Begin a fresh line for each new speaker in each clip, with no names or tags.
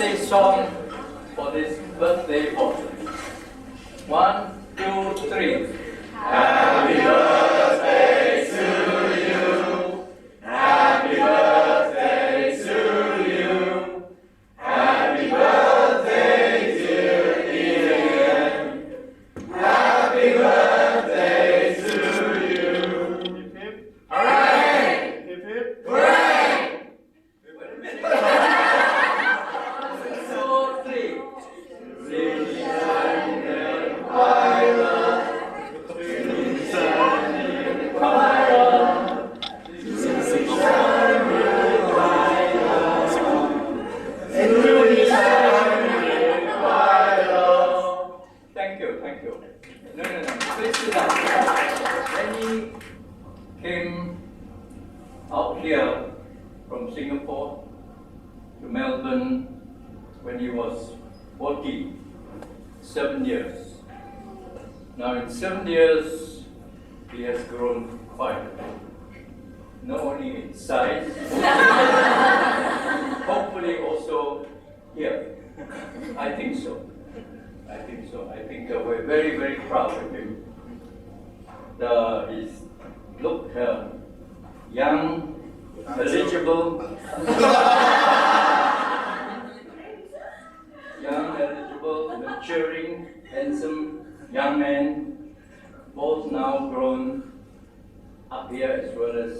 birthday song for this birthday boy. 1, 2, 3. Happy birthday to you. Happy birthday to you. Happy birthday, dear Ian. Happy birthday to you.
Hip hip.
Hooray!
Hip hip.
Hooray! Wait a minute. 2, 3. Thank you. No. Please sit down. When he came out here from Singapore to Melbourne when he was 47 years. Now in 7 years, he has grown quite, not only in size, hopefully also here. I think so. I think we're very, very proud of him. His look young, eligible, maturing, handsome young man, both now grown up here as well as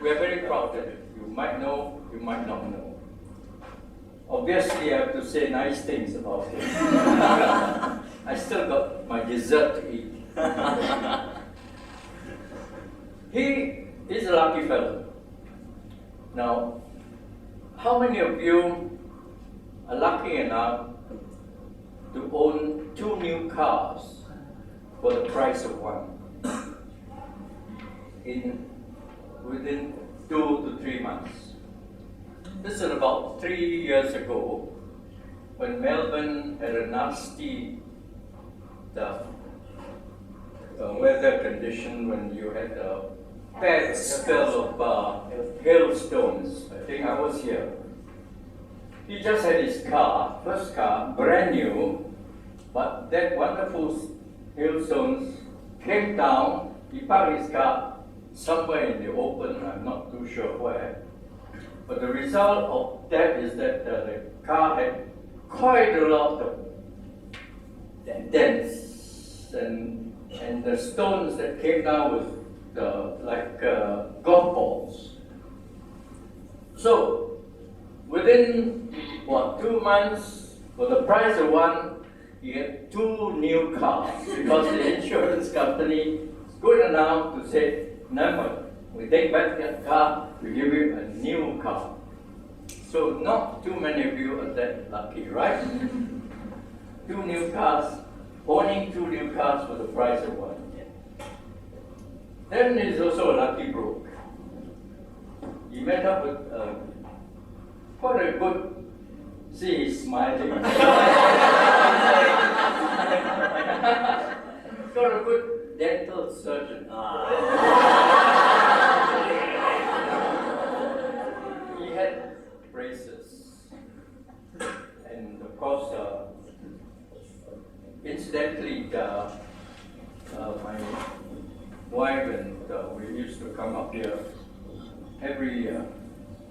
we are very proud of him. You might know, you might not know. Obviously, I have to say nice things about him. I still got my dessert to eat. He is a lucky fellow. Now, how many of you are lucky enough to own 2 new cars for the price of one within 2 to 3 months? This is about 3 years ago when Melbourne had a nasty weather condition when you had a bad spell of hailstones. I think I was here. He just had his car, first car, brand new, but that wonderful hailstones came down. He parked his car somewhere in the open, I'm not too sure where. But the result of that is that the car had quite a lot of dents, and the stones that came down was like golf balls. So within 2 months, for the price of one, he had 2 new cars because the insurance company is good enough to say, never. We take back that car, we give you a new car. So not too many of you are that lucky, right? 2 new cars, owning 2 new cars for the price of one. Then he's also a lucky broke. He met up with quite a good, see he's smiling. Got a good dental surgeon. He had braces, and of course, incidentally, my wife and we used to come up here every year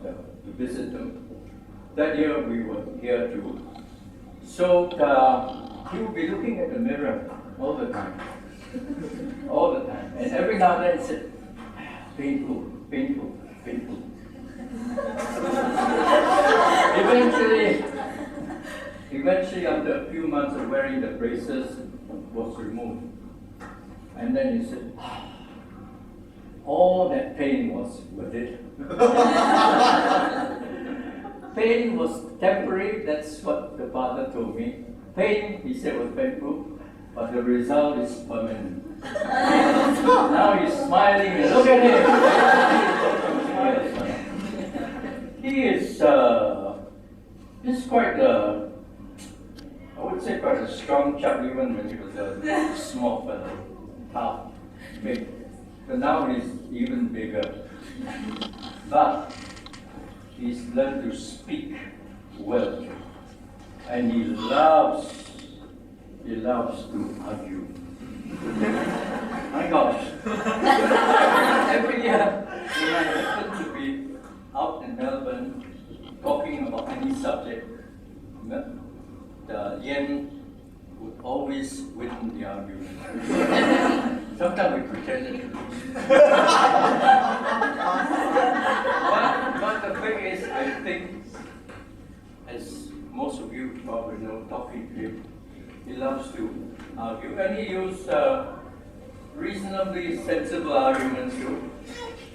to visit them. That year we were here too. So he would be looking at the mirror all the time. All the time. And every now and then he said, painful. Eventually after a few months of wearing the braces, was removed. And then he said, all that pain was worth it. Pain was temporary, that's what the father told me. Pain, he said, was painful, but the result is permanent. Now he's smiling, and look at him. He's quite I would say quite a strong chap even when he was a small fellow, tough, big. But now he's even bigger. But he's learned to speak well, and he loves to argue. My gosh. Every year, when I happen to be out in Melbourne talking about any subject, the Ian would always win the argument. Sometimes we pretended to lose. But the thing is, I think, as most of you probably know, talking to him, he loves to argue, and he used reasonably sensible arguments too.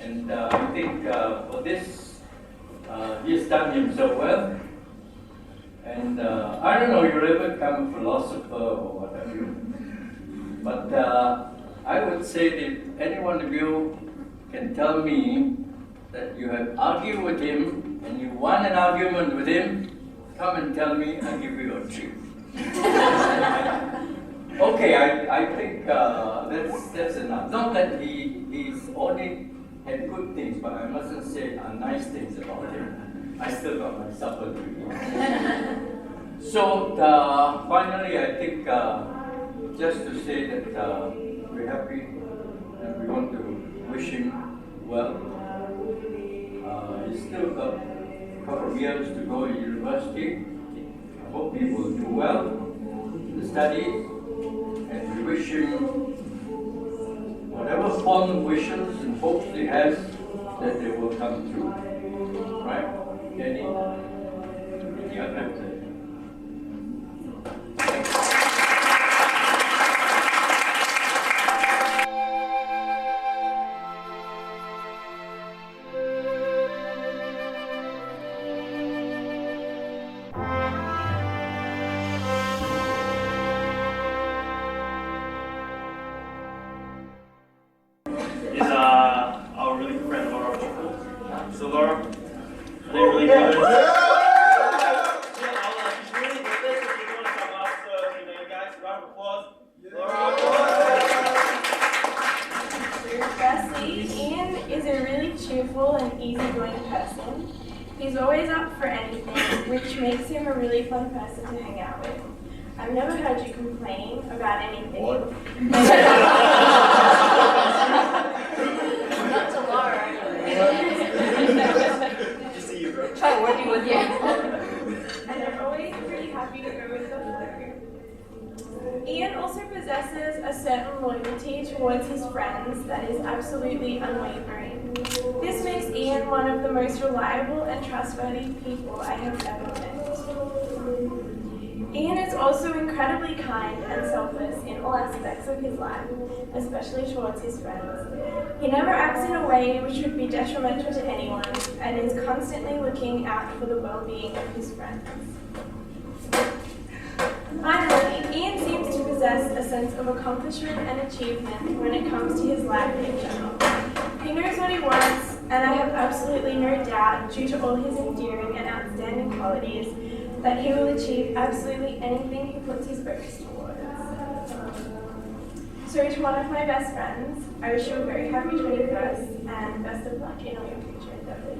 And I think for this, he's done himself well. And I don't know, you'll ever become a philosopher or what have you. But I would say that any one of you can tell me that you have argued with him and you won an argument with him, come and tell me, I'll give you a treat. Okay, I think that's enough. Not that he's only had good things, but I mustn't say nice things about him. I still got my supper to eat. So finally, I think just to say that we're happy and we want to wish him well. He's still got a couple of years to go to university. I hope he will do well in the studies, and we wish him whatever fond wishes and hopes he has, that they will come true. Right? Kenny? You have to.
Our really good friend Laura Choco. So Laura, are they really good? She's really good at this, so she's going to come up. So, you guys, round of applause. Laura.
Firstly, Ian is a really cheerful and easygoing person. He's always up for anything, which makes him a really fun person to hang out with. I've never heard you complain about anything. Not to Laura.
Just see you, bro.
Try working with you. And I'm always pretty happy to go with the flow. Ian also possesses a certain loyalty towards his friends that is absolutely unwavering. This makes Ian one of the most reliable and trustworthy people I have ever met. Ian is also incredibly kind and selfless in all aspects of his life, especially towards his friends. He never acts in a way which would be detrimental to anyone and is constantly looking out for the well-being of his friends. Finally, Ian seems to possess a sense of accomplishment and achievement when it comes to his life in general. He knows what he wants, and I have absolutely no doubt, due to all his endearing and outstanding qualities, that he will achieve absolutely anything he puts his focus towards. So to one of my best friends, I wish you a very happy 21st and best of luck in all your future endeavors.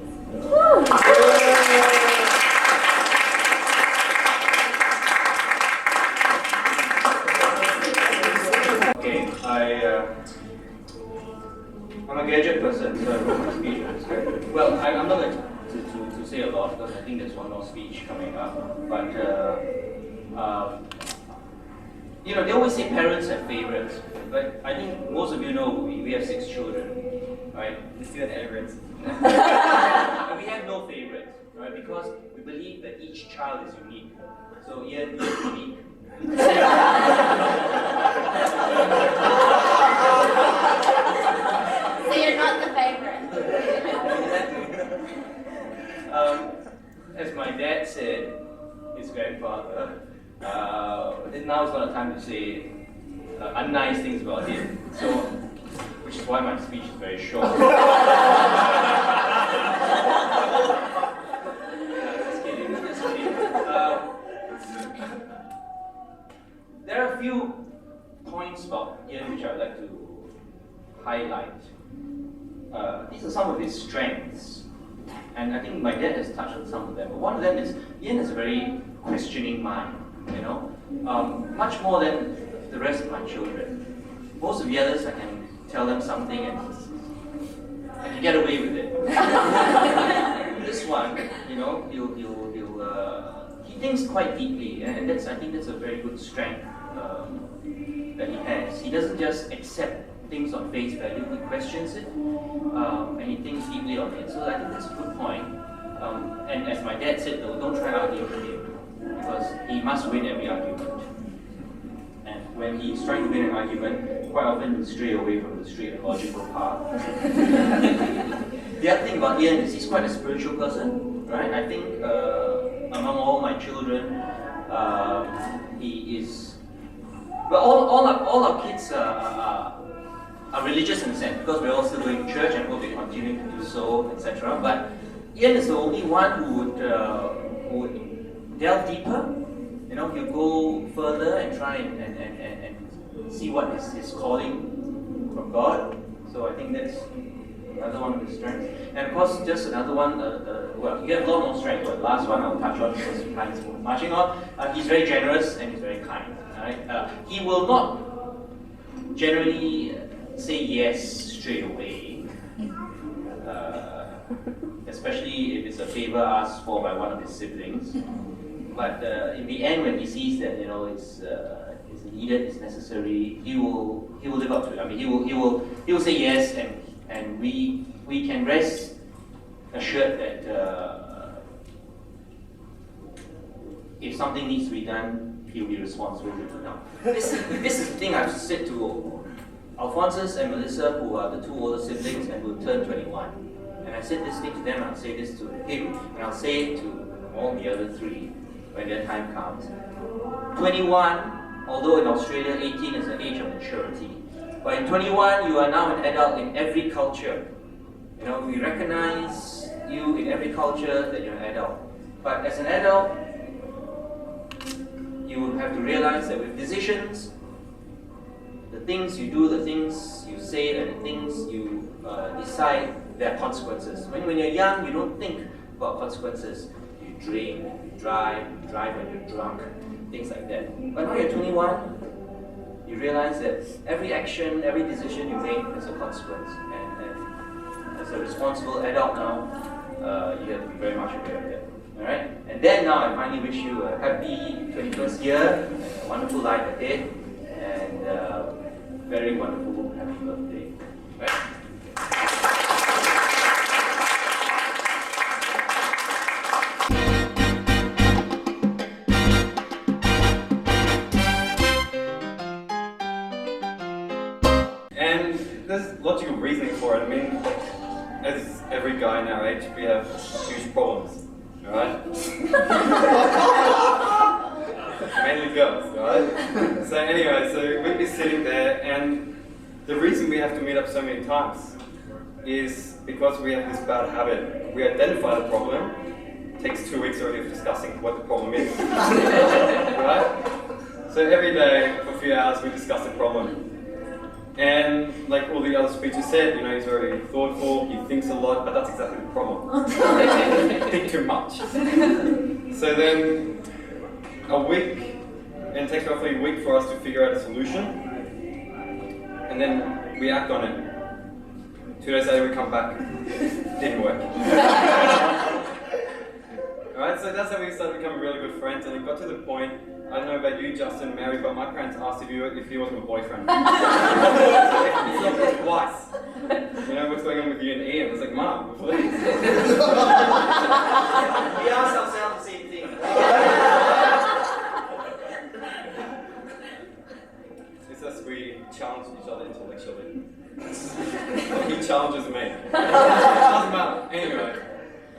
Okay, I'm a gadget person, so I wrote my speech on this. Well, I'm not going to say a lot because I think there's one more speech coming up. But they always say parents have favorites, but I think most of you know we have 6 children, right? We still have favorites. And we have no favorites, right? Because we believe that each child is unique. So Ian is unique.
So you're not the favorite.
As my dad said, his grandfather, now is not a time to say unnice things about him. So, which is why my speech is very short. Just kidding. There are a few points about Ian which I would like to highlight. These are some of his strengths. And I think my dad has touched on some of them. But one of them is, Ian has a very questioning mind, you know, much more than the rest of my children. Most of the others, I can tell them something and I can get away with it. This one, you know, he thinks quite deeply, and that's, I think that's a very good strength that he has. He doesn't just accept things on face value, he questions it, and he thinks deeply on it. So I think that's a good point. And as my dad said though, don't try arguing with him, because he must win every argument. And when he's trying to win an argument, quite often he'll stray away from the straight and logical path. The other thing about Ian is he's quite a spiritual person, right? I think among all my children, he is, well, all our kids are religious in a sense, because we're all still going to church and hope they continue to do so, etc. But Ian is the only one who would delve deeper. You know, he'll go further and try and see what is his calling from God. So I think that's another one of his strengths. And of course, just another one, well, he has a lot more strength, but the last one I'll touch on because time is marching on. He's very generous and he's very kind. Right? He will not generally say yes straight away, especially if it's a favor asked for by one of his siblings. But in the end, when he sees that, you know, it's needed, it's necessary, he will live up to it. I mean, he will say yes, and we can rest assured that if something needs to be done, he'll be responsible for it. Now, this is the thing I've said to Alphonsus and Melissa, who are the two older siblings and who turned 21. And I said this thing to them, I'll say this to him, and I'll say it to all the other three when their time comes. 21, although in Australia 18 is an age of maturity, but in 21 you are now an adult in every culture. You know, we recognize you in every culture that you're an adult. But as an adult, you have to realize that with decisions, the things you do, the things you say, and the things you decide, there are consequences. When you're young, you don't think about consequences. You drink, you drive when you're drunk, things like that. But now you're 21, you realize that every action, every decision you make has a consequence. And as a responsible adult now, you have to be very much aware of that. Alright? And then now I finally wish you a happy 21st year, and a wonderful life ahead, and very wonderful happy birthday. Right?
And there's logical reasoning for it. I mean, as every guy in our age, we have huge problems, alright? Mainly girls, alright? So anyway, so we'd be sitting there, and the reason we have to meet up so many times is because we have this bad habit. We identify the problem, it takes 2 weeks already of discussing what the problem is, right? So every day, for a few hours, we discuss the problem. And like all the other speeches said, you know, he's very thoughtful, he thinks a lot, but that's exactly the problem. Think too much. So then, a week, and it takes roughly a week for us to figure out a solution, and then we act on it. 2 days later we come back, didn't work. Alright, so that's how we started becoming really good friends, and it got to the point, I don't know about you, Justin, Mary, but my parents asked if he was my boyfriend. It's not been twice. You know, what's going on with you and Ian? I was like, Mom, please.
We ask ourselves the same thing.
It's just we challenge each other intellectually. He challenges me. Doesn't matter. Anyway,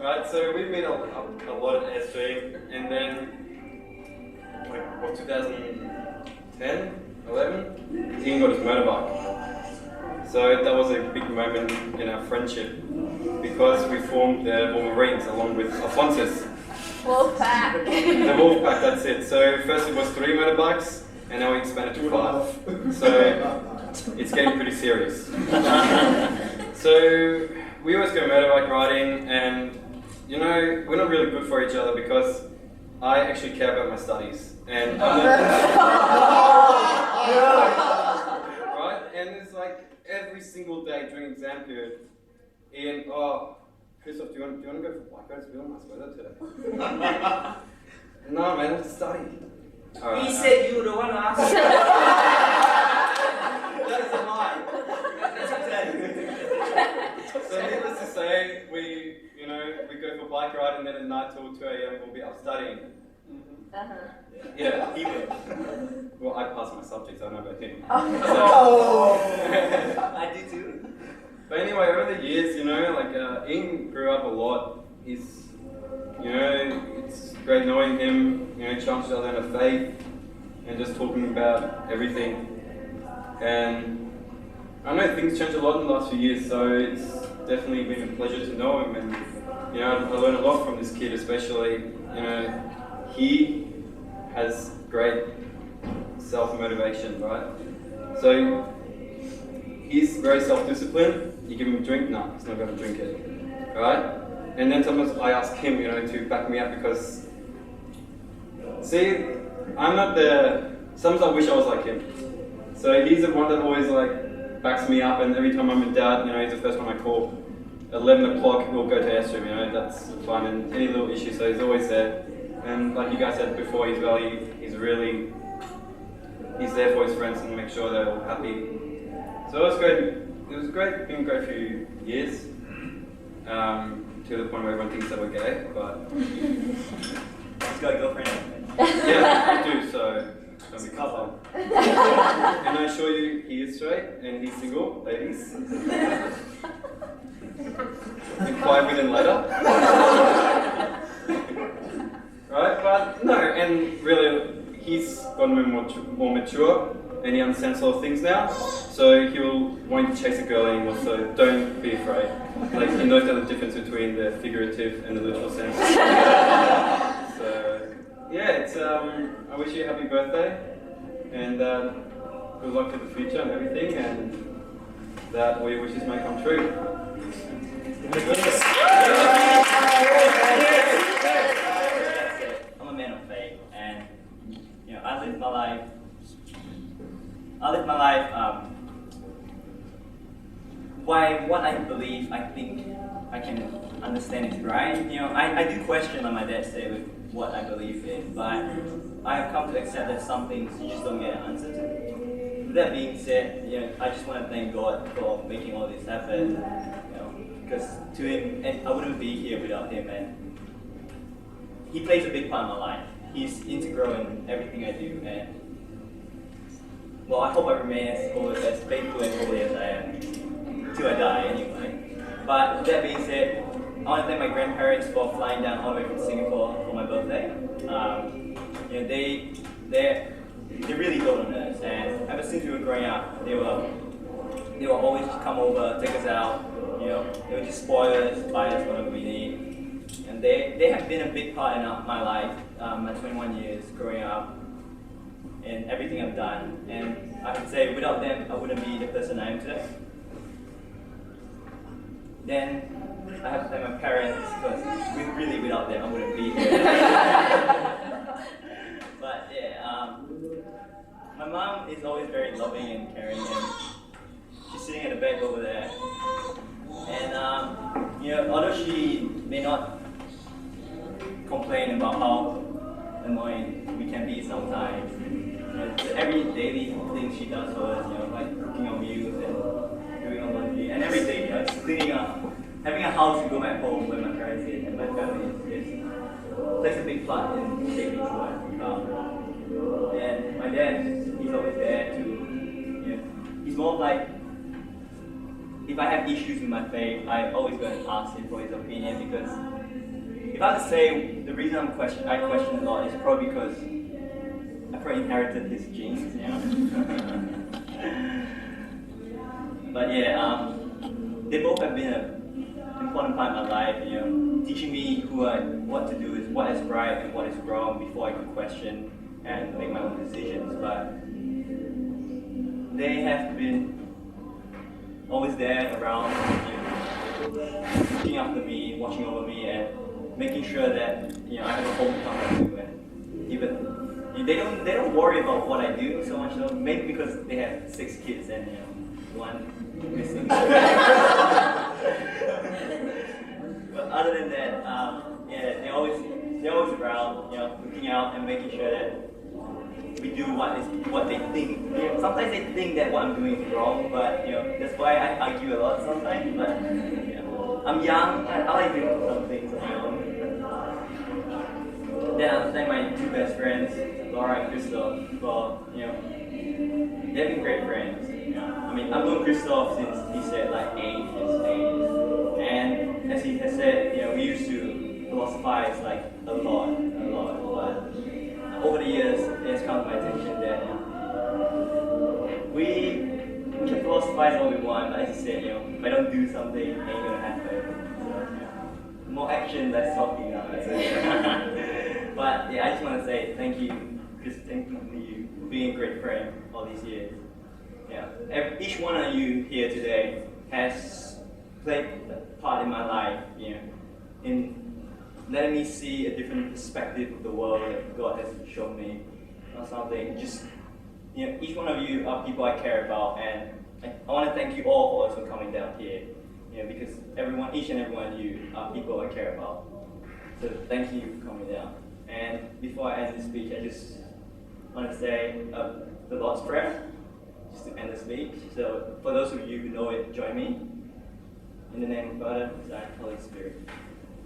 right. So we've met a lot at Airstream, and then like what 2010, 11, Ian got his motorbike. So that was a big moment in our friendship because we formed the Wolverines along with Alphonsus.
Wolfpack.
The Wolfpack, that's it. So first it was 3 motorbikes, and now we expanded to 5. So it's getting pretty serious. So we always go motorbike riding, and you know, we're not really good for each other because I actually care about my studies, and I'm not right? And it's like every single day during exam period, Ian, oh, Christoph, do you want to go for bike rides? It's real nice weather today. No, man, I have to study. Alright,
He said you were the one who asked.
that is a lie.
That's exactly.
So needless to say, we go for bike ride, and then at night till 2 a.m. we'll be up studying. Yeah, he will. Well, I passed my subjects, I don't know about him.
I do too.
But anyway, over the years, Ian grew up a lot. He's, it's great knowing him, challenge each other in a faith, and just talking about everything. And I know things changed a lot in the last few years, so it's definitely been a pleasure to know him. And, I learned a lot from this kid, especially, he has great self-motivation, right? So he's very self-disciplined. You give him a drink, no, he's not going to drink it, right? And then sometimes I ask him, to back me up because, see, I'm not sometimes I wish I was like him. So he's the one that always backs me up, and every time I'm in doubt, he's the first one I call. 11 o'clock, we'll go to Airstream, that's fine, and any little issue, so he's always there. And like you guys said before, he's there for his friends and make sure they're all happy. So it was great. It was great, been a great few years, to the point where everyone thinks that we're gay, but
He's got a girlfriend.
yeah, I do, so don't
It's
be
a couple.
And I assure you, he is straight and he's single, ladies. Inquire with him later. Right, but no, and really, he's gotten more mature, and he understands a lot of things now. So he won't chase a girl anymore. So don't be afraid. He knows the difference between the figurative and the literal sense. So yeah, it's I wish you a happy birthday, and good luck for the future and everything, and that all your wishes may come true.
I'm a man of faith, and I live my life by what I believe. I think I can understand is right. I do question, like my dad said, with what I believe in, but I have come to accept that some things you just don't get an answer to. With that being said, I just want to thank God for making all this happen. Because to him, and I wouldn't be here without him, and he plays a big part in my life. He's integral in everything I do, and well, I hope I remain as faithful and holy as I am till I die anyway. But with that being said, I want to thank my grandparents for flying down all the way from Singapore for my birthday. They really doted on us, and ever since we were growing up, they will always come over, take us out. They would just spoil us, buy us whatever we need. And they have been a big part in my life, my 21 years growing up, and everything I've done. And I can say without them, I wouldn't be the person I am today. Then I have to thank my parents, because really without them, I wouldn't be here. But yeah, my mom is always very loving and caring, and she's sitting at the back over there. And although she may not complain about how annoying we can be sometimes, every daily thing she does for us, like cooking our meals and doing our laundry, and every day, just cleaning up, having a house to go back home where my parents is and my family is plays a big part in shaping who I become. And my dad, he's always there to, he's more like, if I have issues with my faith, I always go and ask him for his opinion, because if I had to say the reason I question a lot is probably because I probably inherited his genes, But yeah, they both have been an important part of my life, teaching me what to do, is what is right and what is wrong before I could question and make my own decisions. But they have been always there around, looking after me, watching over me, and making sure that I have a home to come back to. And even they don't worry about what I do so much. So maybe because they have 6 kids and one missing. But other than that, they're always around, looking out and making sure that we do what they think. Sometimes they think that what I'm doing is wrong, but that's why I argue a lot sometimes. But I'm young. I like doing some things of my own. Then I thank my 2 best friends, Laura and Christoph, for they've been great friends. I mean, I've known Christoph since he said like ages, and as he has said, we used to philosophize like a lot. But over the years, it has come to my attention that we can philosophize all we want, but as he said, if I don't do something, it ain't gonna happen. So, more action, less talking. But I just want to say thank you, Chris, thank you for being a great friend all these years. Each one of you here today has played a part in my life, in letting me see a different perspective of the world that God has shown me, or something. Just, each one of you are people I care about, and I want to thank you all for also coming down here, because each and every one of you are people I care about. So thank you for coming down. And before I end this speech, I just want to say the Lord's Prayer, just to end the speech. So for those of you who know it, join me. In the name of Father, Son, and Holy Spirit.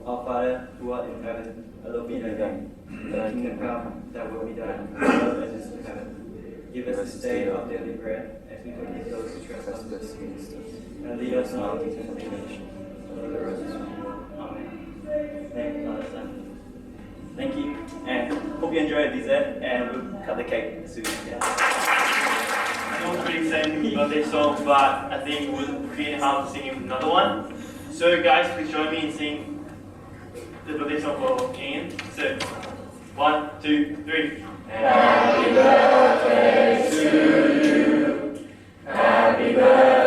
Our Father, who art in heaven, hallowed be thy name. Thy kingdom come, thy will be done, on earth as it is in heaven. Give us this day our daily bread, as we forgive those who trespass against us. And lead us not into temptation, but deliver us from evil. Amen. Thank you, Father, Son. Thank you, and hope you enjoy the dessert, and we'll cut the cake soon.
I don't really sing birthday song, but I think we'll create how to sing another one. So guys, please join me in singing the birthday song for Ian. So, 1, 2, 3.
Happy birthday to you. Happy birthday.